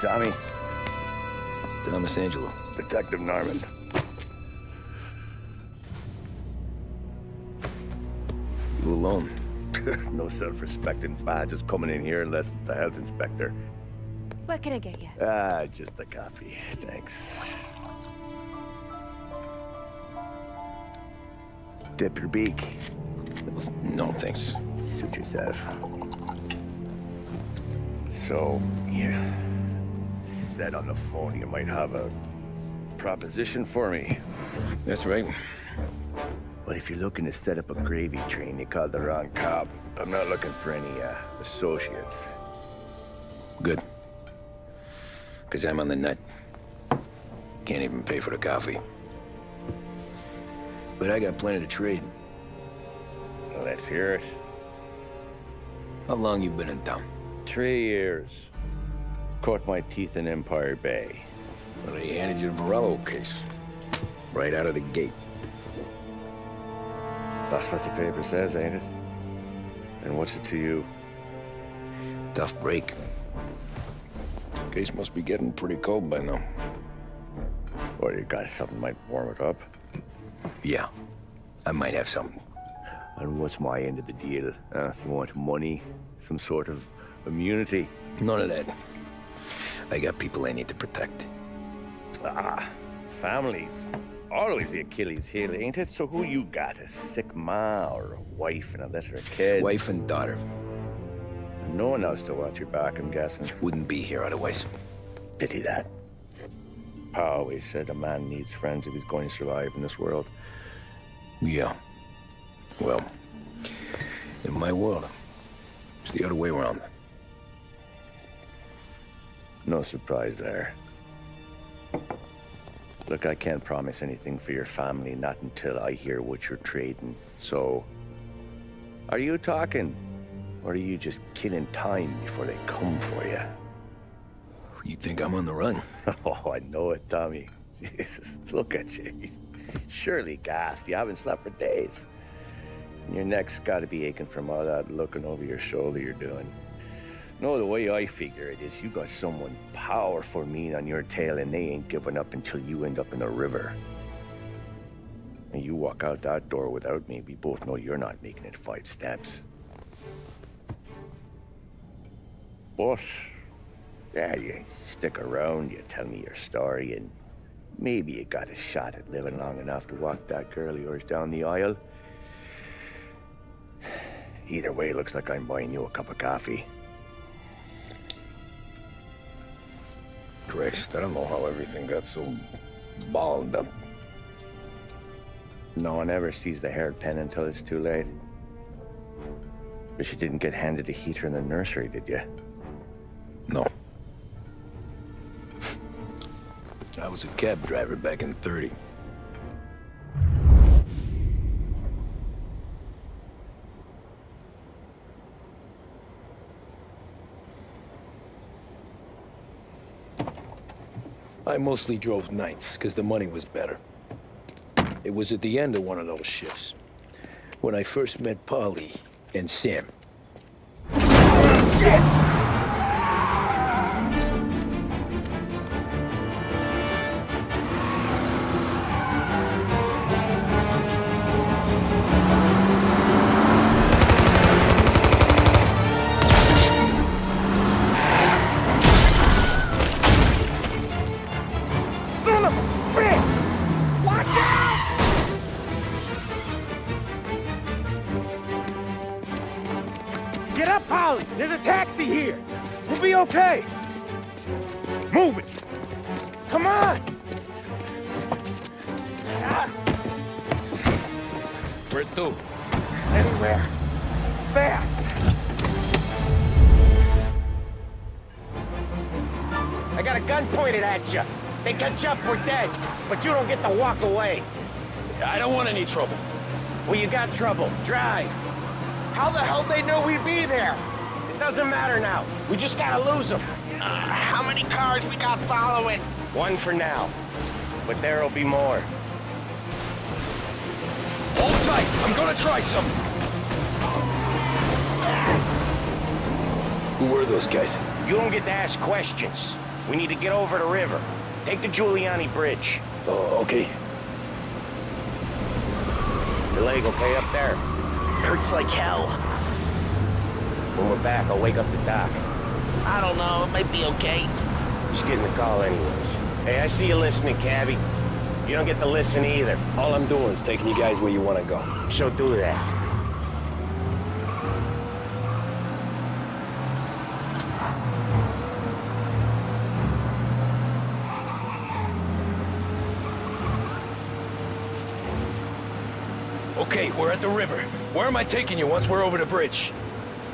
Tommy? Thomas Angelo. Detective Norman. You alone? No self-respecting badges coming in here unless it's the health inspector. What can I get you? Just a coffee. Thanks. Dip your beak. No, thanks. Suit yourself. So, you said on the phone you might have a proposition for me. That's right. Well, if you're looking to set up a gravy train, you called the wrong cop. I'm not looking for any, associates. Good. Because I'm on the nut. Can't even pay for the coffee. But I got plenty to trade. Let's hear it. How long you been in town? 3 years. Caught my teeth in Empire Bay. Well, they handed you the Morello case. Right out of the gate. That's what the paper says, ain't it? And what's it to you? Tough break. Case must be getting pretty cold by now. Or you got something might warm it up? Yeah, I might have something. And what's my end of the deal? You want money? Some sort of immunity? None of that. I got people I need to protect. Families. Always the Achilles heel, ain't it? So who you got? A sick ma or a wife and a litter of kids? Wife and daughter. And no one else to watch your back, I'm guessing. Wouldn't be here otherwise. Pity that. Pa always said a man needs friends if he's going to survive in this world. Yeah. Well, in my world, it's the other way around. No surprise there. Look, I can't promise anything for your family, not until I hear what you're trading. So, are you talking? Or are you just killing time before they come for you? You think I'm on the run? Oh, I know it, Tommy. Jesus, look at you. Surely gassed. You haven't slept for days. And your neck's got to be aching from all that looking over your shoulder you're doing. No, the way I figure it is you got someone powerful mean on your tail and they ain't giving up until you end up in the river. And you walk out that door without me, we both know you're not making it 5 steps. But, yeah, you stick around, you tell me your story, and maybe you got a shot at living long enough to walk that girl of yours down the aisle. Either way, looks like I'm buying you a cup of coffee. Christ, I don't know how everything got so balled up. No one ever sees the hairpin until it's too late. But you didn't get handed a heater in the nursery, did you? No. I was a cab driver back in '30. I mostly drove nights, because the money was better. It was at the end of one of those shifts, when I first met Polly and Sam. Shit! Get up, Polly! There's a taxi here! We'll be okay! Move it! Come on! Where to? Anywhere. Fast! I got a gun pointed at you. They catch up, we're dead. But you don't get to walk away. I don't want any trouble. Well, you got trouble. Drive. How the hell they know we'd be there? It doesn't matter now. We just gotta lose them. How many cars we got following? One for now. But there'll be more. Hold tight. I'm gonna try something. Who were those guys? You don't get to ask questions. We need to get over the river. Take the Giuliani Bridge. Oh, okay. Your leg okay up there? Hurts like hell. When we're back, I'll wake up the doc. I don't know, it might be okay. Just getting the call anyways. Hey, I see you listening, Cabby. You don't get to listen either. All I'm doing is taking you guys where you want to go. So do that. Okay, we're at the river. Where am I taking you once we're over the bridge?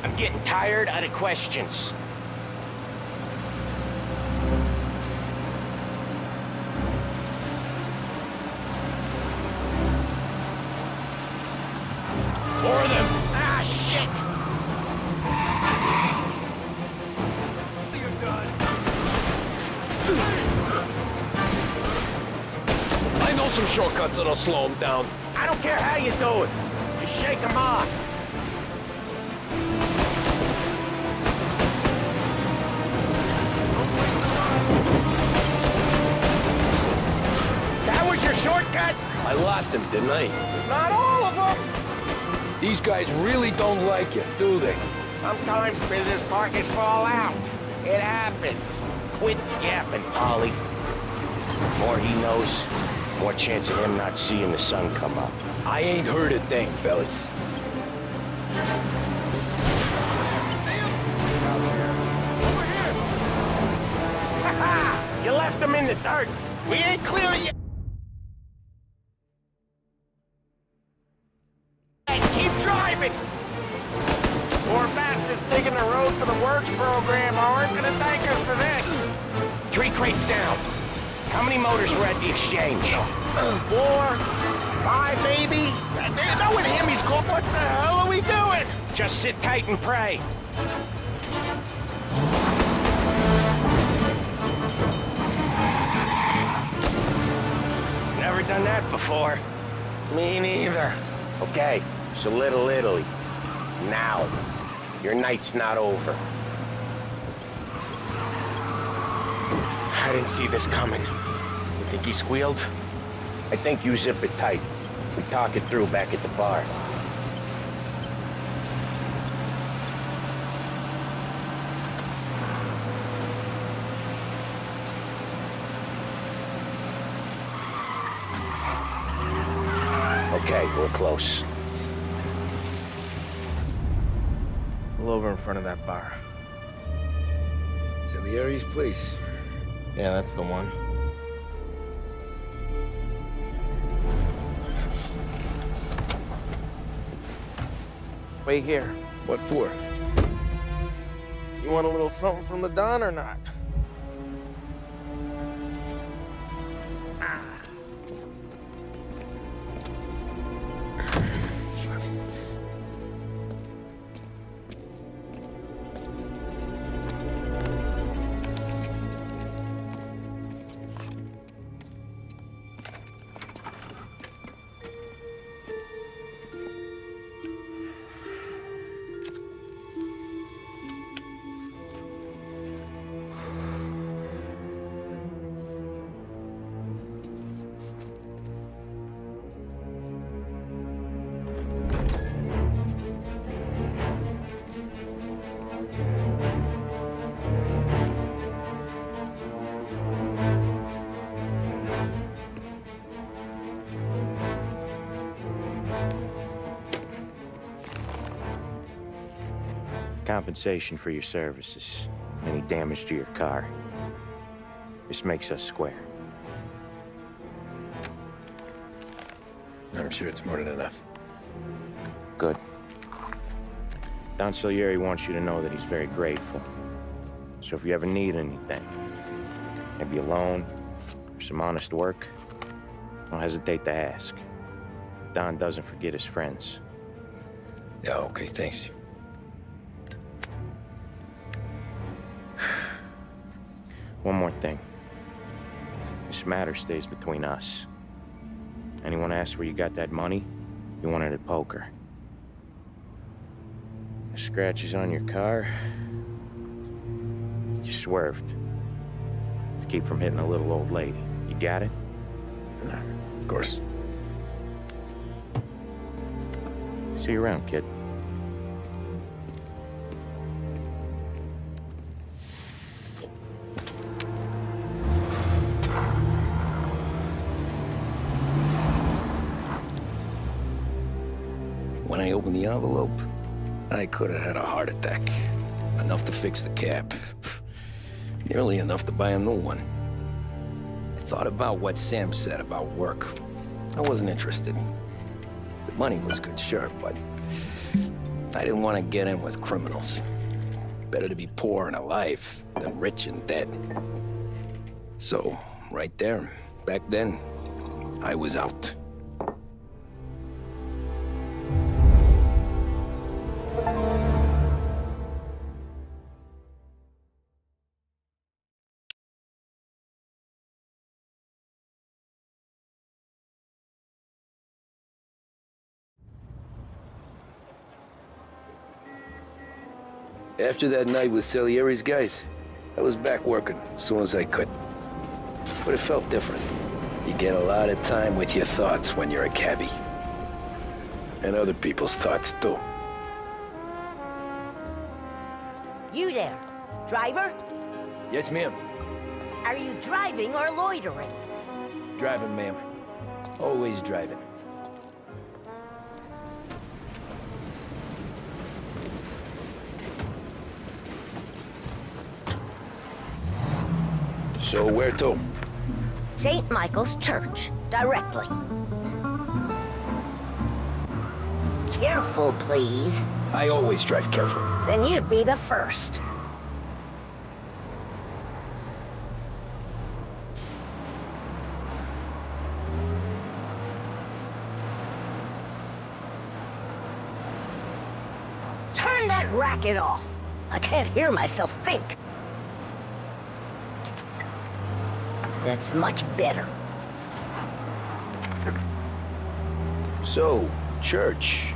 I'm getting tired of the questions. More of them! Ah, shit! You're done. I know some shortcuts that'll slow them down. I don't care how you do it. Just shake them off. That was your shortcut? I lost him, didn't I? Not all of them. These guys really don't like you, do they? Sometimes business partners fall out. It happens. Quit yapping, Polly. More he knows, more chance of him not seeing the sun come up. I ain't heard a thing, fellas. You left him in the dirt. We ain't clear yet! Hey, keep driving! Poor bastards digging the road for the works program aren't gonna thank us for this. 3 crates down. How many motors were at the exchange? 4, 5, maybe? No one hear me's called. What the hell are we doing? Just sit tight and pray. Never done that before. Me neither. Okay, so Little Italy. Now. Your night's not over. I didn't see this coming. You think he squealed? I think you zip it tight. We talk it through back at the bar. Okay, we're close. Pull over in front of that bar. Salieri's place. Yeah, that's the one. Wait here. What for? You want a little something from the Don or not? Compensation for your services. Any damage to your car. This makes us square. I'm sure it's more than enough. Good. Don Salieri wants you to know that he's very grateful. So if you ever need anything, maybe a loan or some honest work, don't hesitate to ask. Don doesn't forget his friends. Yeah, okay, thanks. One more thing. This matter stays between us. Anyone asks where you got that money, you want it at poker. The scratches on your car, you swerved. To keep from hitting a little old lady. You got it? Of course. See you around, kid. When I opened the envelope, I could have had a heart attack. Enough to fix the cab. Nearly enough to buy a new one. I thought about what Sam said about work. I wasn't interested. The money was good, sure, but I didn't want to get in with criminals. Better to be poor and alive than rich and dead. So, right there, back then, I was out. After that night with Salieri's guys, I was back working as soon as I could. But it felt different. You get a lot of time with your thoughts when you're a cabbie. And other people's thoughts, too. You there, driver? Yes, ma'am. Are you driving or loitering? Driving, ma'am. Always driving. So where to? St. Michael's Church, directly. Careful, please. I always drive careful. Then you'd be the first. Turn that racket off. I can't hear myself think. That's much better. So, church.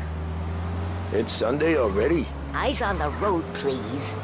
It's Sunday already? Eyes on the road, please.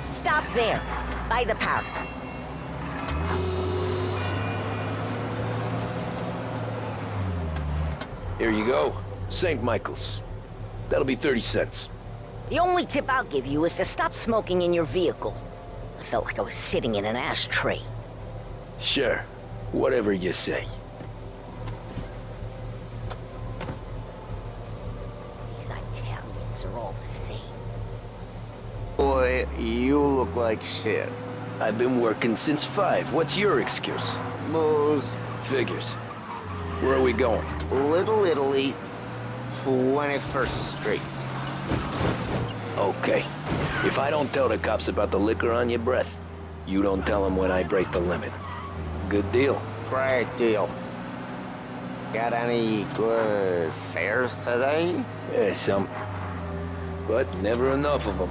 Stop there, by the park. Here you go. St. Michael's. That'll be 30 cents. The only tip I'll give you is to stop smoking in your vehicle. I felt like I was sitting in an ashtray. Sure. Whatever you say. These Italians are all the same. Boy, you look like shit. I've been working since 5. What's your excuse? Booze. Figures. Where are we going? Little Italy, 21st Street. Okay. If I don't tell the cops about the liquor on your breath, you don't tell them when I break the limit. Good deal. Great deal. Got any good fares today? Yeah, some. But never enough of them.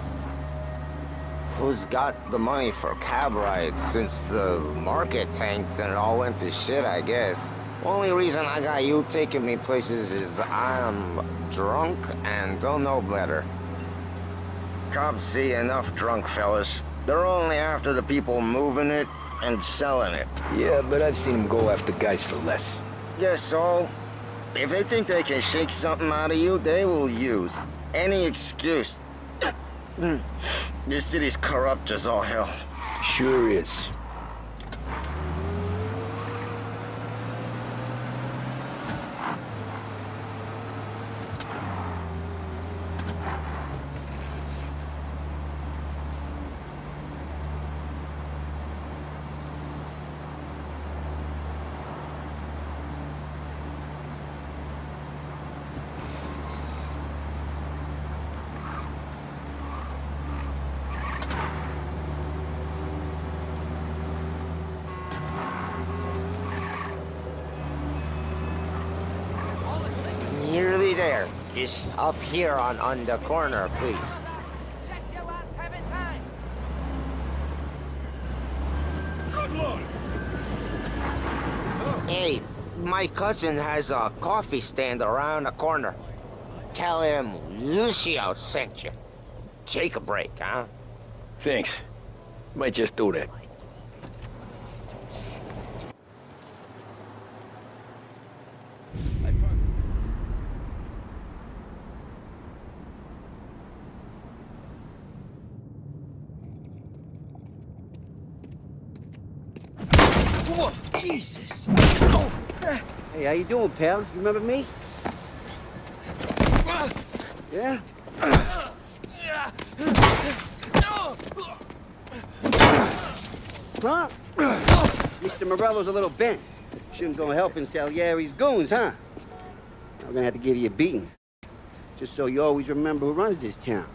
Who's got the money for cab rides since the market tanked and it all went to shit, I guess? Only reason I got you taking me places is I'm drunk and don't know better. Cops see enough drunk fellas. They're only after the people moving it and selling it. Yeah, but I've seen them go after guys for less. Yes, so if they think they can shake something out of you, they will use any excuse. This city's corrupt as all hell. Sure is. Nearly there. Just up here on the corner, please. Check your last having times. Hey, my cousin has a coffee stand around the corner. Tell him Lucio sent you. Take a break, huh? Thanks. Might just do that. Whoa, Jesus. Hey, how you doing, pal? You remember me? Yeah? Huh? Mr. Morello's a little bent. Shouldn't go helping Salieri's goons, huh? I'm gonna have to give you a beating. Just so you always remember who runs this town.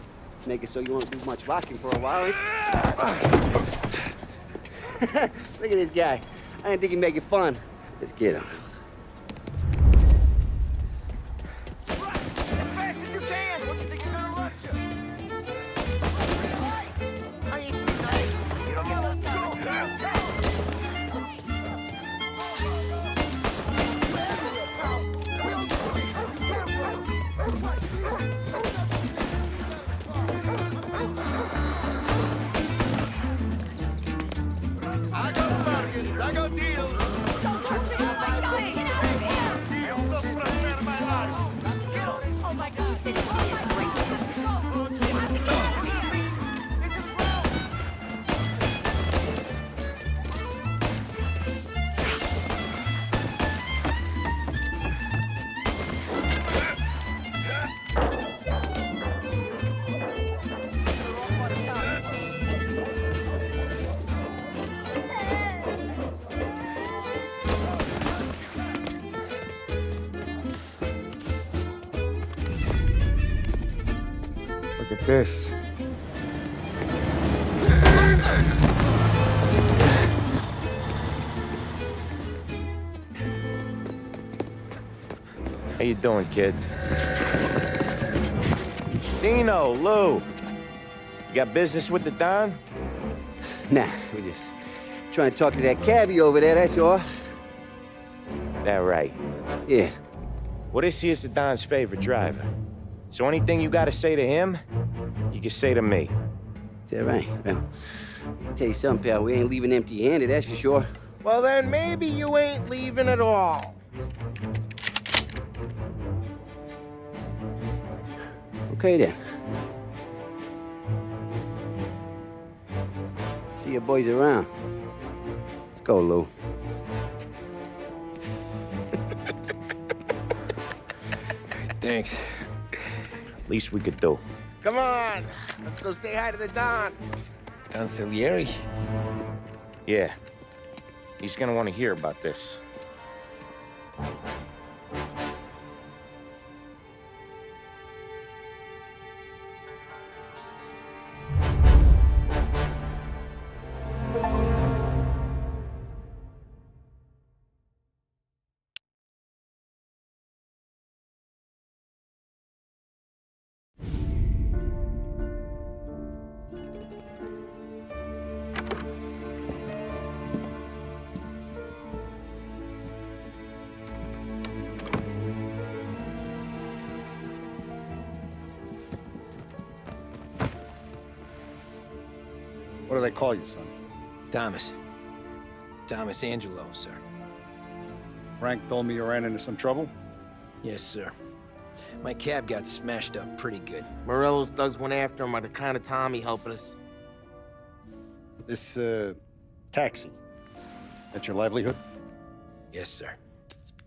Make it so you won't do much rocking for a while. Look at this guy. I didn't think he'd make it fun. Let's get him. As fast as you can. What you think you're gonna run to? I ain't seen nothing. You don't get those people. I got bargains. I got deals. Don't touch me! Oh my God! Get out of here! Deals so prepare my life. Get on this. Oh my God! He said, "Oh my God!" Go! You have to get out of here! This is broke. Look at this. How you doing, kid? Dino, Lou. You got business with the Don? Nah, we're just trying to talk to that cabbie over there, that's all. That right. Yeah. Well, this here's the Don's favorite driver. So anything you gotta say to him, you can say to me. Is that right? Well, I'll tell you something, pal. We ain't leaving empty-handed, that's for sure. Well, then maybe you ain't leaving at all. Okay, then. See you boys around. Let's go, Lou. Thanks. Least we could do. Come on, let's go say hi to the Don. Don Salieri? Yeah. He's gonna want to hear about this. What do they call you, son? Thomas. Thomas Angelo, sir. Frank told me you ran into some trouble? Yes, sir. My cab got smashed up pretty good. Morello's thugs went after him on account of Tommy helping us. This, taxi. That's your livelihood? Yes, sir.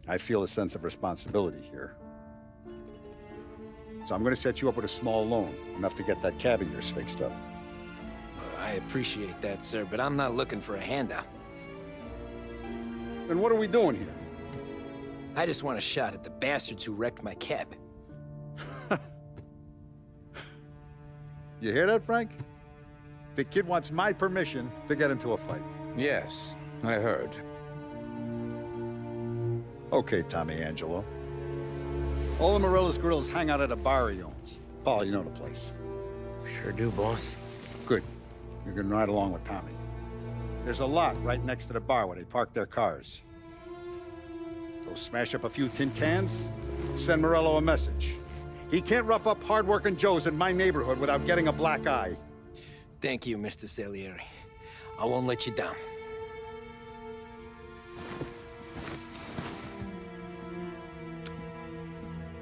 I feel a sense of responsibility here. So I'm gonna set you up with a small loan, enough to get that cab of yours fixed up. I appreciate that, sir, but I'm not looking for a handout. Then what are we doing here? I just want a shot at the bastards who wrecked my cab. You hear that, Frank? The kid wants my permission to get into a fight. Yes, I heard. Okay, Tommy Angelo. All the Morello's grills hang out at a bar he owns. Paul, you know the place. Sure do, boss. Good. You can ride along with Tommy. There's a lot right next to the bar where they park their cars. Go smash up a few tin cans, send Morello a message. He can't rough up hard-working Joes in my neighborhood without getting a black eye. Thank you, Mr. Salieri. I won't let you down.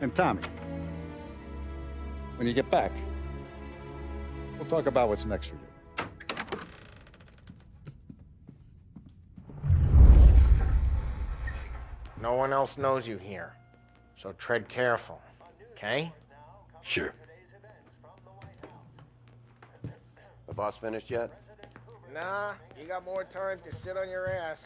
And Tommy, when you get back, we'll talk about what's next for you. No one else knows you here, so tread careful, okay? Sure. The boss finished yet? Nah, you got more time to sit on your ass.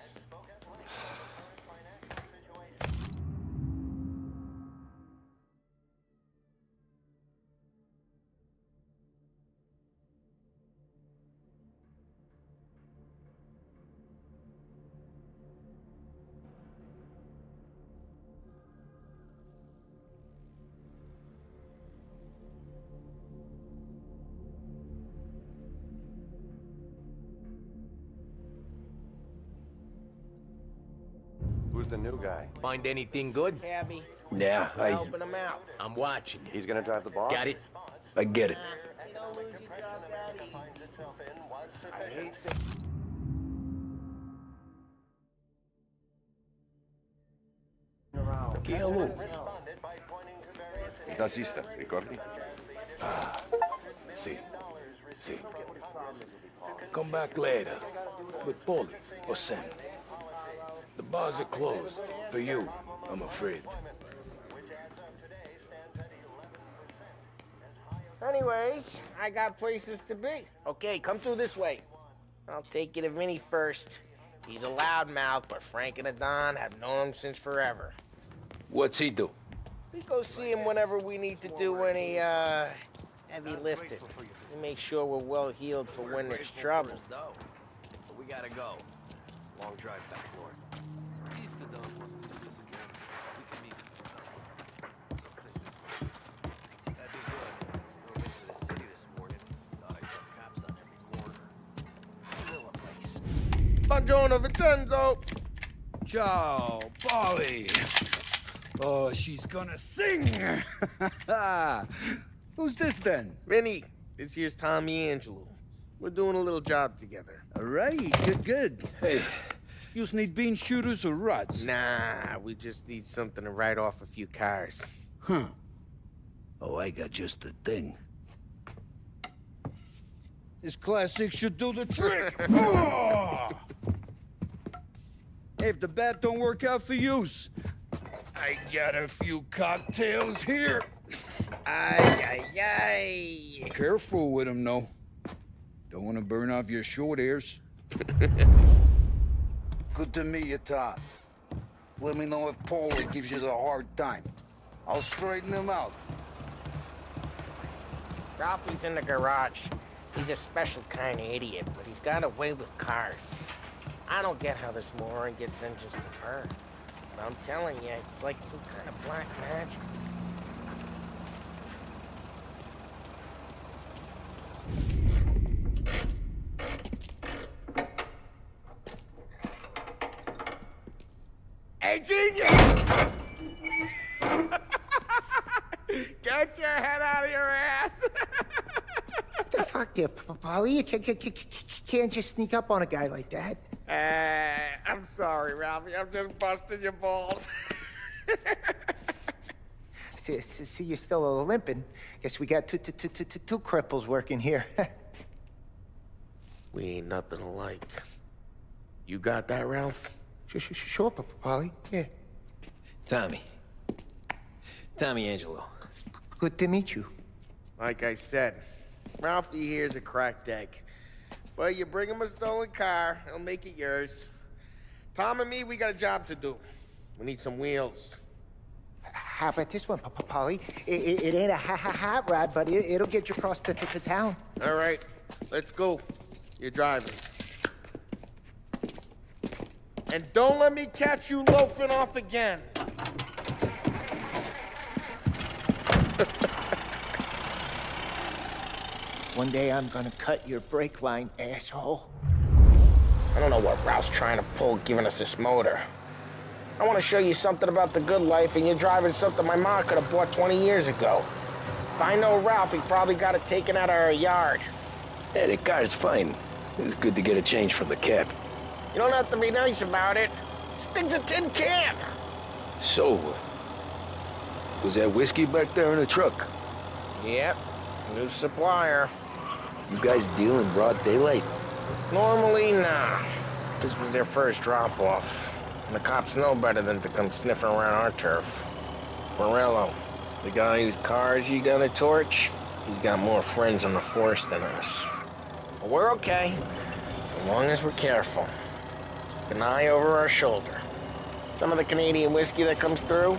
Who's the new guy? Find anything good? Cabby, Yeah, helping him out. I'm watching you. He's gonna drive the boss? Got it? I get it. You don't lose your job that easy. I hate Hello. Taxista, ricordi? See. Come back later. With Polly or Sam. The bars are closed. For you, I'm afraid. Anyways, I got places to be. Okay, come through this way. I'll take you to Vinny first. He's a loudmouth, but Frank and the Don have known him since forever. What's he do? We go see him whenever we need to do any, heavy lifting. We make sure we're well healed for when there's trouble. We gotta go. Long drive back north. Buongiorno, Vincenzo! Ciao, Polly. Oh, she's gonna sing. Who's this then? Vinny, this here's Tommy Angelo. We're doing a little job together. All right, good. Hey, you need bean shooters or rods? Nah, we just need something to write off a few cars. Huh. Oh, I got just the thing. This classic should do the trick. Oh! Hey, if the bat don't work out for yous, I got a few cocktails here. Ay, ay, ay. Careful with them, though. Don't want to burn off your short hairs. Good to meet you, Todd. Let me know if Paulie gives you a hard time. I'll straighten him out. Ralphie's in the garage. He's a special kind of idiot, but he's got a way with cars. I don't get how this moron gets engines to burn. But I'm telling you, it's like some kind of black magic. Hey, genius! Get your head out of your ass! What the fuck there, Polly? can't just sneak up on a guy like that. I'm sorry, Ralphie. I'm just busting your balls. See, you're still limping. Guess we got two cripples working here. We ain't nothing alike. You got that, Ralph? Sure, Polly. Yeah. Tommy. Tommy Angelo. Good to meet you. Like I said, Ralphie here's a cracked egg. But you bring him a stolen car, he'll make it yours. Tom and me, we got a job to do. We need some wheels. How about this one, Polly? It ain't a hot rod, but it'll get you across to town. All right, let's go. You're driving. And don't let me catch you loafing off again. One day I'm gonna cut your brake line, asshole. I don't know what Ralph's trying to pull giving us this motor. I want to show you something about the good life, and you're driving something my mom could have bought 20 years ago. If I know Ralph, he probably got it taken out of our yard. Yeah, the car's fine. It's good to get a change from the cab. You don't have to be nice about it. This thing's a tin can. So, was that whiskey back there in the truck? Yep, new supplier. You guys deal in broad daylight? Normally, nah. This was their first drop-off. And the cops know better than to come sniffing around our turf. Morello, the guy whose cars you got a torch, he's got more friends on the force than us. But we're okay, as long as we're careful. Keep an eye over our shoulder. Some of the Canadian whiskey that comes through,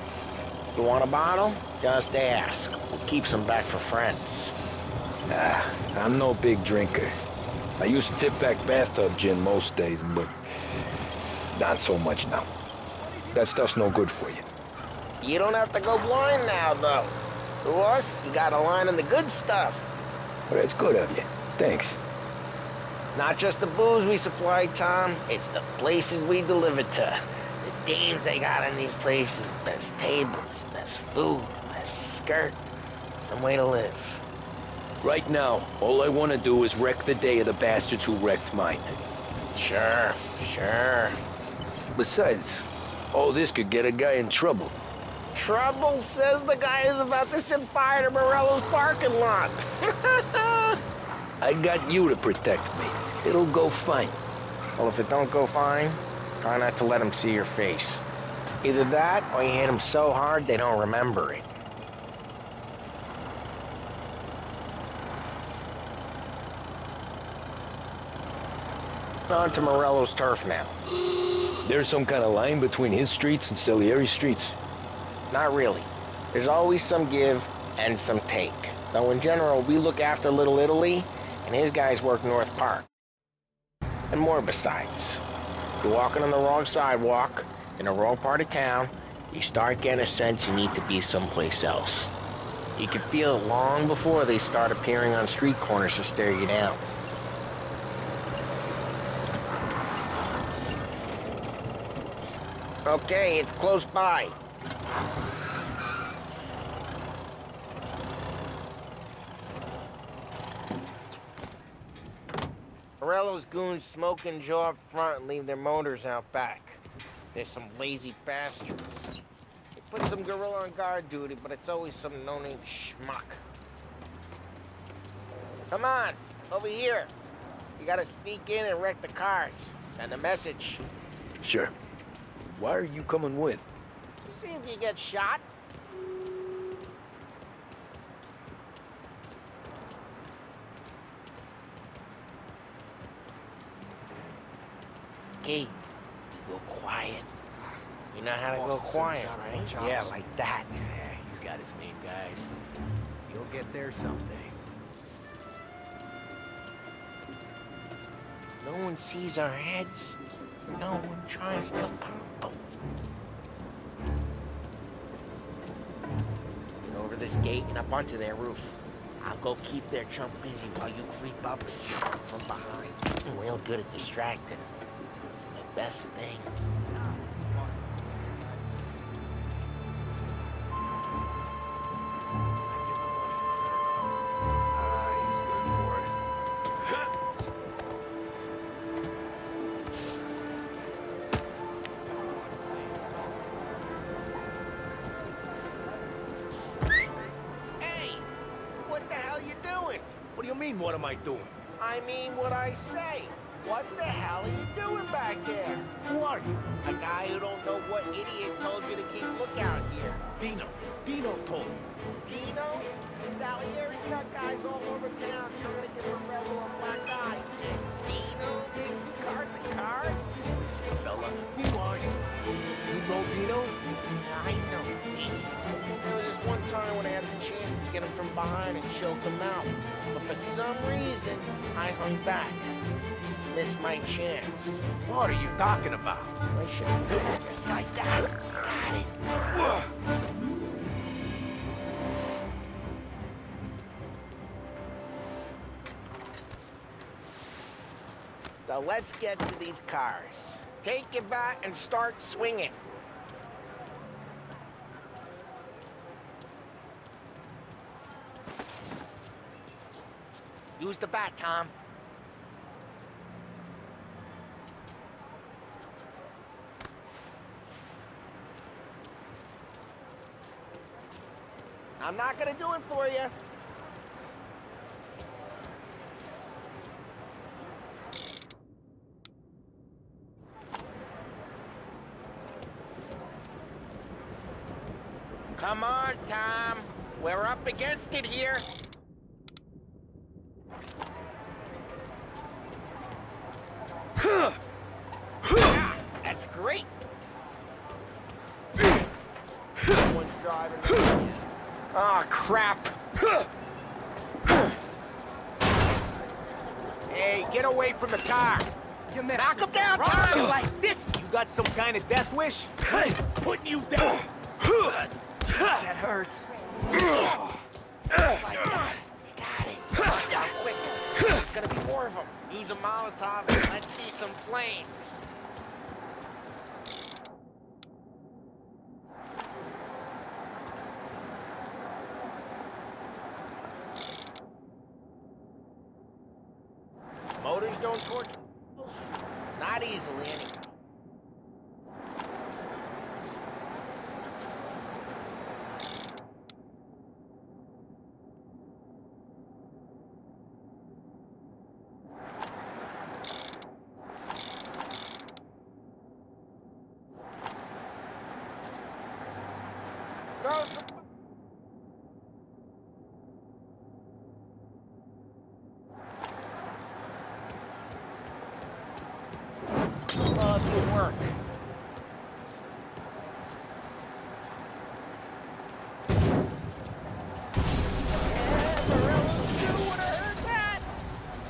you want a bottle? Just ask. We'll keep some back for friends. I'm no big drinker. I used to tip back bathtub gin most days, but not so much now. That stuff's no good for you. You don't have to go blind now, though. To us, you got a line on the good stuff. Well, that's good of you. Thanks. Not just the booze we supply, Tom. It's the places we deliver to. The dames they got in these places. Best tables, best food, best skirt. Some way to live. Right now, all I want to do is wreck the day of the bastards who wrecked mine. Sure. Besides, all this could get a guy in trouble. Trouble, says the guy who's about to set fire to Morello's parking lot. I got you to protect me. It'll go fine. Well, if it don't go fine, try not to let them see your face. Either that, or you hit them so hard they don't remember it. On to Morello's turf now. There's some kind of line between his streets and Salieri streets? Not really. There's always some give and some take. Though in general, we look after Little Italy, and his guys work North Park. And more besides. You're walking on the wrong sidewalk, in the wrong part of town, you start getting a sense you need to be someplace else. You can feel it long before they start appearing on street corners to stare you down. Okay, it's close by. Morello's goons smoke and jaw up front and leave their motors out back. There's some lazy bastards. They put some gorilla on guard duty, but it's always some no-name schmuck. Come on, over here. You gotta sneak in and wreck the cars. Send a message. Sure. Why are you coming with? To see if you get shot. Okay, you go quiet. You know how to go quiet, right? Yeah, like that. Yeah, he's got his main guys. You'll get there someday. No one sees our heads. No one tries to pop them. Get over this gate and up onto their roof. I'll go keep their chump busy while you creep up and shoot from behind. I'm real good at distracting. It's my best thing. He's good for it. you mean, what am I doing? I mean what I say. What the hell are you doing back there? Who are you? A guy who don't know what idiot told you to keep lookout here. Dino. Dino told me. Dino? Salieri's got guys all over town trying to get Morello a black eye. And Dino thinks he card the cards? Listen, fella, who are you? You know Dino? Yeah, I know Dino. There was this one time when I had the chance to get him from behind and choke him out. But for some reason, I hung back. Missed my chance. What are you talking about? I should have done it just like that. Got it. So let's get to these cars. Take your bat and start swinging. Use the bat, Tom. I'm not gonna do it for you. Come on, Tom. We're up against it here. Yeah, that's great. Someone's driving. Oh, crap. Hey, get away from the car. Knock him down, Tom! Like this? You got some kind of death wish? Hey, putting you down. That hurts. Just like that. You got it. Down quick. There's gonna be more of them. Use a Molotov and let's see some flames. Motors don't torch themselves. Not easily, anyway. Oh, it will work.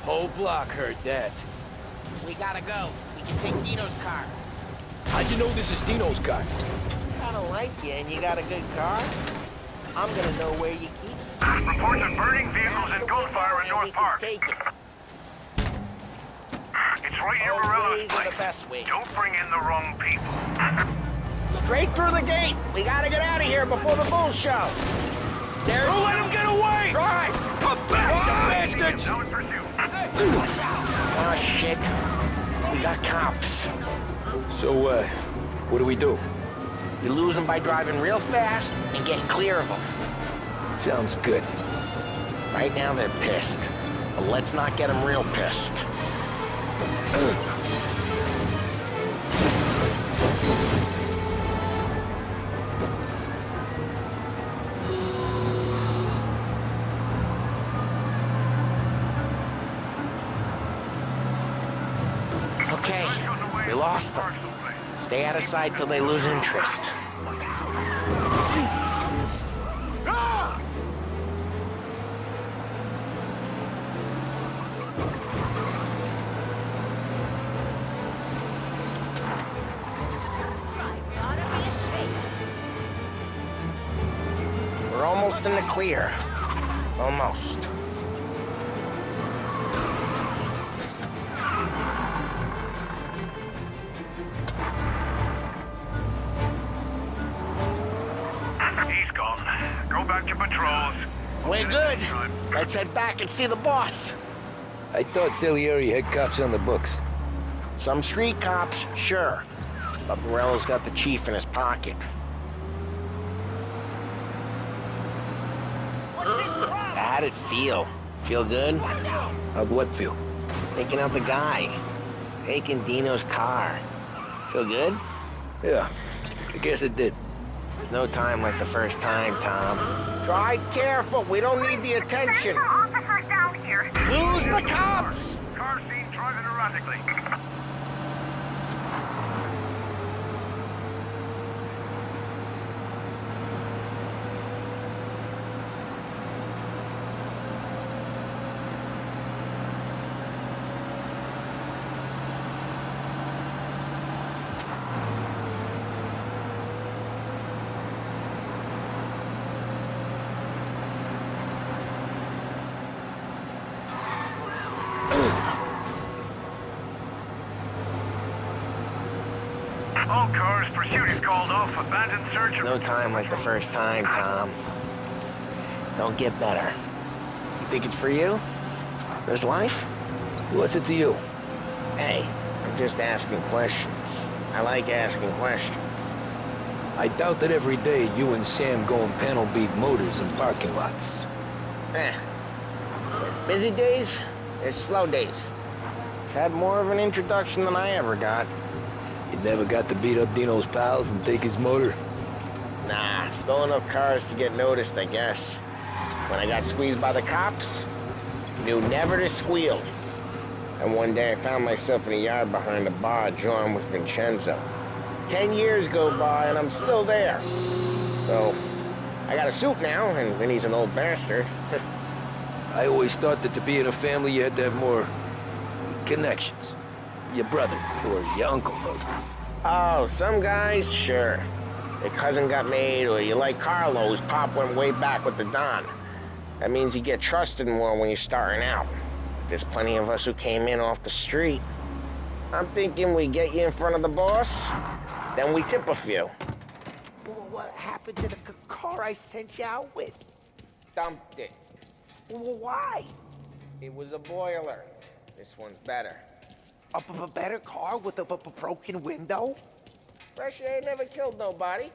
Whole block heard that. We gotta go. We can take Dino's car. How'd you know this is Dino's car? I don't like you and you got a good car. I'm gonna know where you keep it. Reports of burning vehicles and gunfire in North Park. Take it. It's right near Both Morello's ways are place. the best ways. Don't bring in the wrong people. Straight through the gate. We gotta get out of here before the bulls show. There. Don't let him get away! Drive! Come back, you bastards! Now in pursuit. Watch out! Oh, shit. We got cops. So, what do we do? We lose them by driving real fast and getting clear of them. Sounds good. Right now, they're pissed. But let's not get them real pissed. Okay, we lost them. Stay out of sight till they lose interest. We're almost in the clear. Almost. He's gone. Go back to patrols. We're good. Let's head back and see the boss. I thought Salieri had cops on the books. Some street cops, sure. But Morello's got the chief in his pocket. How'd it feel? Feel good? How'd what feel? Taking out the guy. Taking Dino's car. Feel good? Yeah, I guess it did. There's no time like the first time, Tom. Drive careful. We don't need the attention. Officers down here. Lose the cops! Car seen driving erratically. All cars, pursuit is called off. Abandoned search. No time like the first time, Tom. Don't get better. You think it's for you? This life? What's it to you? Hey, I'm just asking questions. I like asking questions. I doubt that every day you and Sam go and panel beat motors in parking lots. Busy days, there's slow days. I've had more of an introduction than I ever got. You never got to beat up Dino's pals and take his motor? Nah, stole enough cars to get noticed, I guess. When I got squeezed by the cops, knew never to squeal. And one day I found myself in a yard behind a bar drawn with Vincenzo. 10 years go by and I'm still there. So, I got a suit now, and Vinny's an old bastard. I always thought that to be in a family you had to have more connections. Your brother, or your uncle, maybe. Oh, some guys, sure. Your cousin got made, or you like Carlo's pop went way back with the Don. That means you get trusted more when you're starting out. There's plenty of us who came in off the street. I'm thinking we get you in front of the boss, then we tip a few. Well, what happened to the car I sent you out with? Dumped it. Well, why? It was a boiler. This one's better. A better car with a broken window? Fresh air never killed nobody.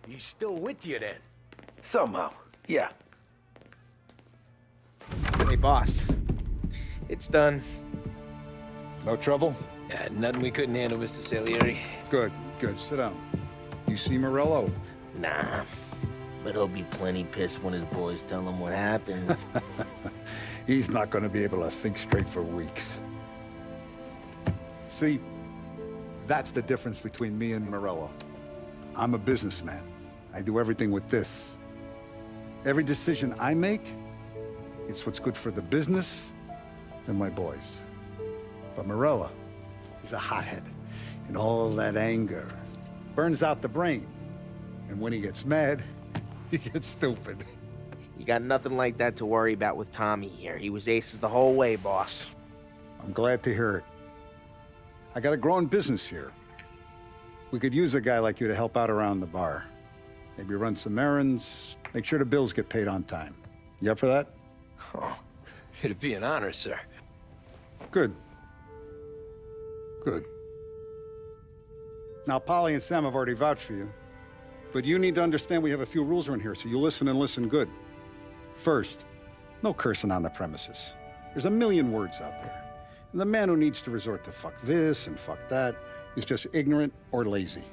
He's still with you then? Somehow, yeah. Hey, boss. It's done. No trouble? Yeah, nothing we couldn't handle, Mr. Salieri. Good, good. Sit down. You see Morello? Nah. But he'll be plenty pissed when his boys tell him what happened. He's not going to be able to think straight for weeks. See, that's the difference between me and Morello. I'm a businessman. I do everything with this. Every decision I make, it's what's good for the business and my boys. But Morello, he's a hothead. And all that anger burns out the brain. And when he gets mad, he gets stupid. You got nothing like that to worry about with Tommy here. He was aces the whole way, boss. I'm glad to hear it. I got a growing business here. We could use a guy like you to help out around the bar. Maybe run some errands, make sure the bills get paid on time. You up for that? Oh, it'd be an honor, sir. Good. Good. Now, Polly and Sam have already vouched for you. But you need to understand we have a few rules around here, so you listen and listen good. First, no cursing on the premises. There's a million words out there. And the man who needs to resort to fuck this and fuck that is just ignorant or lazy.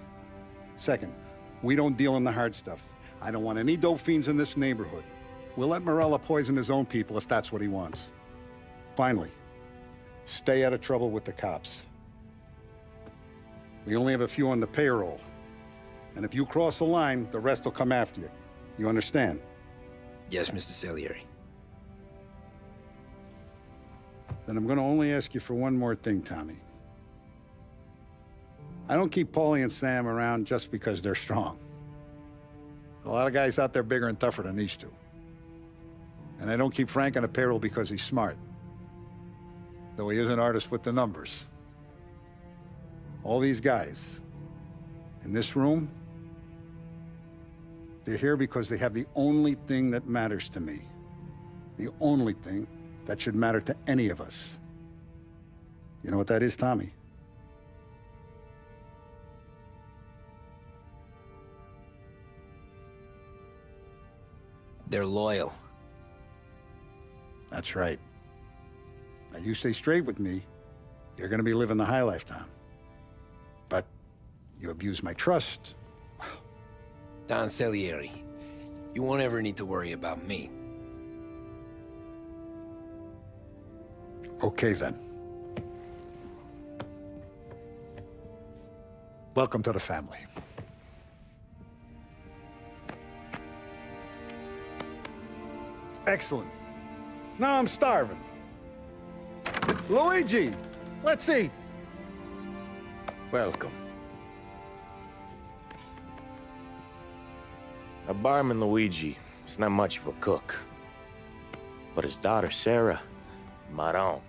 Second, we don't deal in the hard stuff. I don't want any dope fiends in this neighborhood. We'll let Morello poison his own people if that's what he wants. Finally, stay out of trouble with the cops. We only have a few on the payroll. And if you cross the line, the rest will come after you. You understand? Yes, Mr. Salieri. Then I'm going to only ask you for one more thing, Tommy. I don't keep Paulie and Sam around just because they're strong. A lot of guys out there bigger and tougher than these two. And I don't keep Frank on a payroll because he's smart. Though he is an artist with the numbers. All these guys in this room, they're here because they have the only thing that matters to me. The only thing that should matter to any of us. You know what that is, Tommy? They're loyal. That's right. Now, you stay straight with me, you're gonna be living the high life, Tom. But you abuse my trust. Don Salieri, you won't ever need to worry about me. Okay, then. Welcome to the family. Excellent. Now I'm starving. Luigi, let's eat. Welcome. A barman Luigi is not much of a cook. But his daughter, Sarah, Maron.